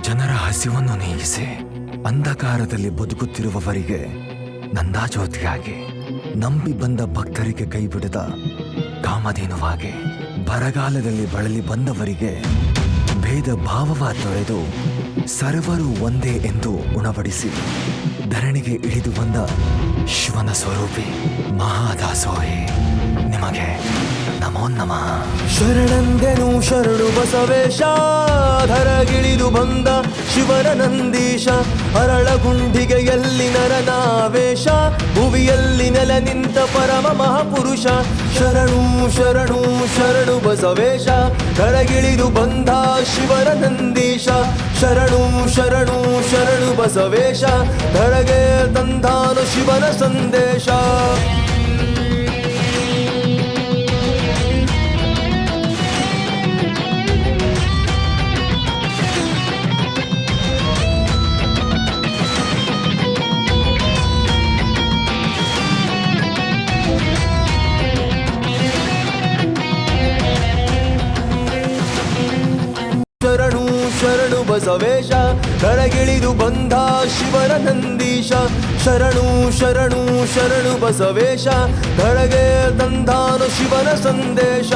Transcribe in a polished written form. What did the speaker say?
ಜನರ ಹಸಿವನ್ನು ನೀಗಿಸಿ ಅಂಧಕಾರದಲ್ಲಿ ಬದುಕುತ್ತಿರುವವರಿಗೆ ನಂದಾಜ್ಯೋತಿಯಾಗಿ, ನಂಬಿ ಬಂದ ಭಕ್ತರಿಗೆ ಕೈಬಿಡದ ಕಾಮಧೇನುವಾಗಿ, ಬರಗಾಲದಲ್ಲಿ ಬಳಲಿ ಬಂದವರಿಗೆ ಭೇದ ಭಾವವ ತೊರೆದು ಸರ್ವರು ಒಂದೇ ಎಂದು ಉಣಬಡಿಸಿ ಧರಣಿಗೆ ಇಳಿದು ಬಂದ ಶಿವನ ಸ್ವರೂಪಿ ಮಹಾದಾಸೋಹಿ ನಿಮಗೆ ನಮೋ ನಮಃ. ಶರಣಂದೆನು ಶರಣು ಬಸವೇಶ, ಧರಗಿಳಿದು ಬಂದ ಶಿವನ ನಂದೀಶ, ಅರಳಗುಂಡಿಗೆ ಎಲ್ಲಿ ನರನಾವೇಶ, ಭುವಿಯಲ್ಲಿ ನೆಲ ನಿಂತ ಪರಮ ಮಹಾಪುರುಷ. ಶರಣು ಶರಣು ಶರಣು ಬಸವೇಶ, ಧರಗಿಳಿದು ಬಂದ ಶಿವನ ನಂದೀಶ. ಶರಣು ಶರಣು ಶರಣು ಬಸವೇಶ, ಧರಗೆ ತಂದಾನು ಶಿವನ ಸಂದೇಶ. ಶರಣು ಶರಣು ಬಸವೇಶ, ಧರಗಿಳಿದು ಬಂದ ಶಿವನ ನಂದೀಶ. ಶರಣು ಶರಣು ಶರಣು ಬಸವೇಶ, ಧರಗೆ ತಂದಾನು ಶಿವನ ಸಂದೇಶ.